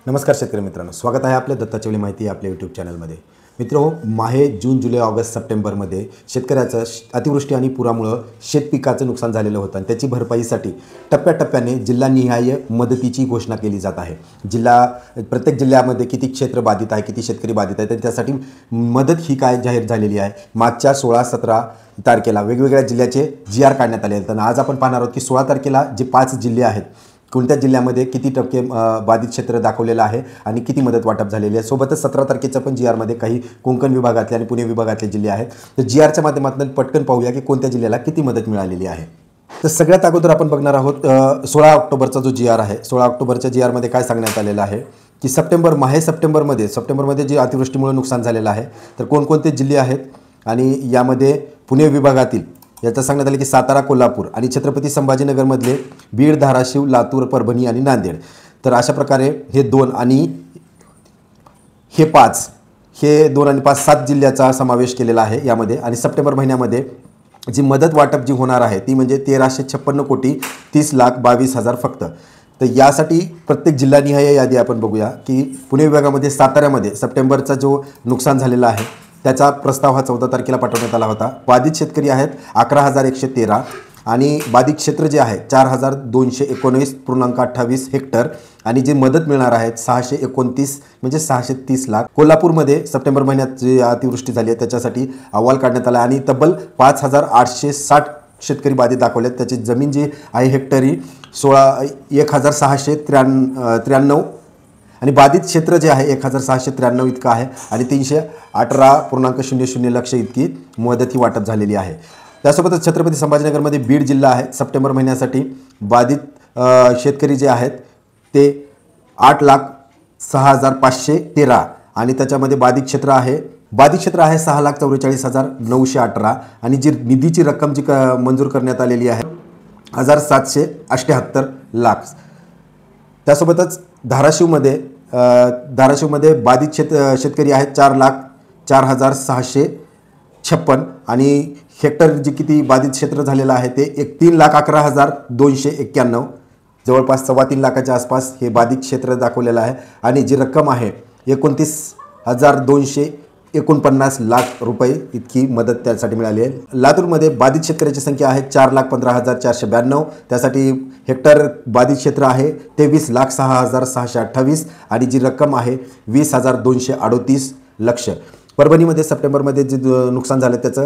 नमस्कार शेतकरी मित्रांनो, स्वागत आहे आपल्या दत्ताचेवली माहिती आपल्या यूट्यूब चॅनलमध्ये। मित्रो, माहे, जून, जुलै, ऑगस्ट, सप्टेंबरमध्ये शेतकऱ्याचं अतिवृष्टी आणि पुरामुळे शेतपिकाचं नुकसान झालेलं होतं आणि त्याची भरपाईसाठी टप्प्याटप्प्याने जिल्हानिहाय मदतीची घोषणा केली जात आहे। प्रत्येक जिल्ह्यामध्ये किती क्षेत्र बाधित आहे, किती शेतकरी बाधित आहेत, त्यासाठी मदत ही काय जाहीर झालेली आहे। मागच्या 16-17 तारखेला वेगवेगळ्या जिल्ह्याचे GR काढण्यात आले आहेत। आज आपण पाहणार आहोत की 16 तारखेला जे 5 जिल्हे आहेत, कोणत्या जिल्ह्यामध्ये किती टक्के बाधित क्षेत्र दाखवलेलं आहे आणि किती मदत वाटप झालेली आहे। सोबतच 17 तारखेच्या पण GR मध्ये काही कोकण विभागातले आणि पुणे विभागातले जिल्हे आहेत। तर GRच्या माध्यमातून पटकन पाहूया की कोणत्या जिल्ह्याला किती मदत मिळालेली आहे। तर सगळ्यात अगोदर आपण बघणार आहोत 16 ऑक्टोबरचा जो GR आहे। 16 ऑक्टोबरच्या GR मध्ये काय सांगण्यात आलेलं आहे की सप्टेंबरमध्ये जे अतिवृष्टीमुळे नुकसान झालेलं आहे, तर कोणकोणते जिल्हे आहेत आणि यामध्ये पुणे विभागातील याचं सांगण्यात आले की सातारा, कोल्हापूर आणि छत्रपती संभाजीनगरमधले बीड, धाराशिव, लातूर, परभणी आणि नांदेड। तर अशा प्रकारे हे 2 आणि हे 5 आणि 5 7 जिल्ह्याचा समावेश केलेला आहे यामध्ये। आणि सप्टेंबर महिन्यामध्ये जी मदत वाटप जी होणार आहे ती म्हणजे 1356,30,22,000 फक्त। तर यासाठी प्रत्येक जिल्हानिहाय यादी आपण बघूया की पुणे विभागामध्ये साताऱ्यामध्ये सप्टेंबरचा जो नुकसान झालेला आहे त्याचा प्रस्ताव हा 14 तारखेला पाठवण्यात आला होता। बाधित शेतकरी आहेत 11,113 आणि बाधित क्षेत्र जे आहे 4,219.28 हेक्टर आणि जे मदत मिळणार आहेत 629 म्हणजे 630 लाख। कोल्हापूरमध्ये सप्टेंबर महिन्यात जी अतिवृष्टी झाली आहे त्याच्यासाठी अहवाल काढण्यात आला आणि तब्बल 5,860 शेतकरी बाधित दाखवले। त्याची जमीन जी आहे हेक्टरी 1,693 आणि बाधित क्षेत्र जे आहे 1,693 इतकं आहे आणि 318.00 लक्ष इतकी मदत ही वाटप झालेली आहे। त्यासोबतच छत्रपती संभाजीनगरमध्ये बीड जिल्हा आहे। सप्टेंबर महिन्यासाठी बाधित शेतकरी जे आहेत ते 8,06,513 आणि त्याच्यामध्ये बाधित क्षेत्र आहे 6,44,918 आणि जी निधीची रक्कम जी मंजूर करण्यात आलेली आहे 1,778 लाख। त्यासोबतच धाराशिवमध्ये बाधित शेतकरी आहेत 4,04,656 आणि हेक्टर जी किती बाधित क्षेत्र झालेलं आहे ते 3,11,291 जवळपास 3.25 लाखाच्या आसपास हे बाधित क्षेत्र दाखवलेलं आहे आणि जी रक्कम आहे 29,249 लाख रुपये इतकी मदत त्यासाठी मिळाली आहे। लातूरमध्ये बाधित शेतकऱ्याची संख्या आहे 4,15,492 त्यासाठी हेक्टर बाधित क्षेत्र आहे 23,06,628 आणि जी रक्कम आहे 20,238 लक्ष। परभणीमध्ये सप्टेंबरमध्ये जे नुकसान झालं त्याचं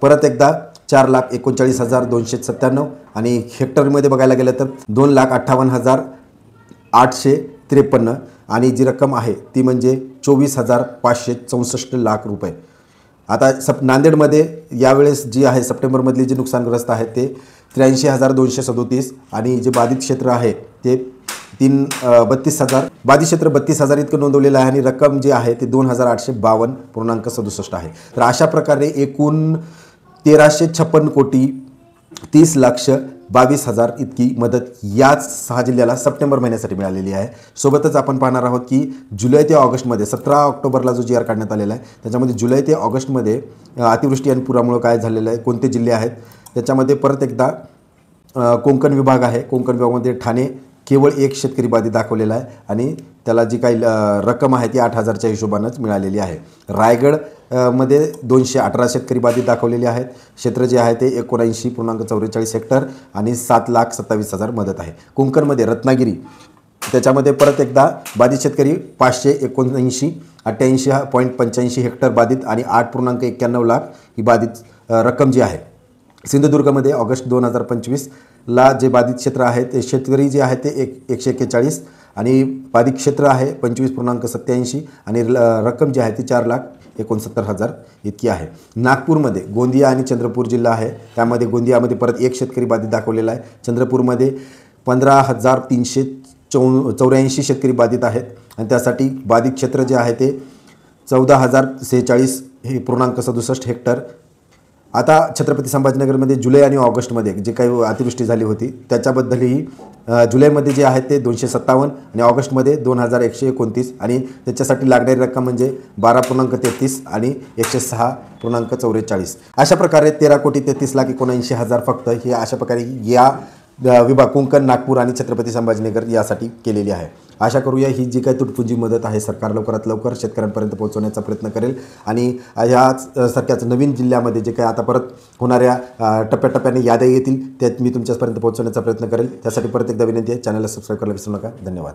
परत एकदा 4,39,297 आणि हेक्टरमध्ये बघायला गेलं तर 2,58,853 आणि जी रक्कम आहे ती म्हणजे 24,564 लाख रुपये। आता नांदेडमध्ये यावेळेस जी आहे सप्टेंबरमधली जी नुकसानग्रस्त आहे ते 83,237 आणि जे बाधित क्षेत्र आहे ते 32,000 बाधित क्षेत्र 32,000 इतकं नोंदवलेलं आहे आणि रक्कम जी आहे ते 2,852.67 आहे। तर अशा प्रकारे एकूण 13,56,30,22,000 इतकी मदत याच 6 जिल्ह्याला सप्टेंबर महिन्यासाठी मिळालेली आहे। सोबतच आपण पाहणार आहोत की जुलै ते ऑगस्टमध्ये 17 ऑक्टोबरला जो GR काढण्यात आलेला आहे त्याच्यामध्ये जुलै ते ऑगस्टमध्ये अतिवृष्टी आणि पुरामुळे काय झालेलं आहे, कोणते जिल्हे आहेत त्याच्यामध्ये परत एकदा कोकण विभाग आहे। कोकण विभागामध्ये ठाणे केवळ 1 शेतकरी बाधित दाखवलेला आहे आणि त्याला जी काही रक्कम आहे ती 8,000च्या हिशोबानंच मिळालेली आहे। रायगडमध्ये 218 शेतकरी बाधित दाखवलेले आहेत। क्षेत्र जे आहे ते 79.44 हेक्टर आणि 7,27,000 मदत आहे। कोकणमध्ये रत्नागिरी त्याच्यामध्ये परत एकदा बाधित शेतकरी 579 88.85 हेक्टर बाधित आणि 8.91 लाख ही बाधित रक्कम जी आहे। सिंधुदुर्गमध्ये ऑगस्ट 2025ला जे बाधित क्षेत्र आहे ते शेतकरी जे आहे ते 141 आणि बाधित क्षेत्र आहे 25.87 आणि रक्कम जी आहे ती 4,69,000 इतकी आहे। नागपूरमध्ये गोंदिया आणि चंद्रपूर जिल्हा आहे, त्यामध्ये गोंदियामध्ये परत 1 शेतकरी बाधित दाखवलेला आहे। चंद्रपूरमध्ये 15,384 शेतकरी बाधित आहेत आणि त्यासाठी बाधित क्षेत्र जे आहे ते 14,046.67 हेक्टर। आता छत्रपती संभाजीनगरमध्ये जुलै आणि ऑगस्टमध्ये जे काही अतिवृष्टी झाली होती त्याच्याबद्दलही जुलैमध्ये जे आहे ते 257 आणि ऑगस्टमध्ये 2,129 आणि त्याच्यासाठी लागणारी रक्कम म्हणजे 12.33 आणि 106.44। अशा प्रकारे 13,33,79,000 फक्त ही अशा प्रकारे या विभाग कोकण, नागपूर आणि छत्रपती संभाजीनगर यासाठी केलेली आहे। आशा करूया ही जी काही तुटपुंजी मदत आहे सरकार लवकरात लवकर शेतकऱ्यांपर्यंत पोहोचवण्याचा प्रयत्न करेल आणि ह्याच सारख्याच नवीन जिल्ह्यामध्ये जे काही आता परत होणाऱ्या टप्प्याटप्प्याने याद्या येतील त्यात मी तुमच्यापर्यंत पोहोचवण्याचा प्रयत्न करेल. त्यासाठी परत एकदा विनंती आहे, चॅनलला सबस्क्राईब करायला विसरू नका. धन्यवाद.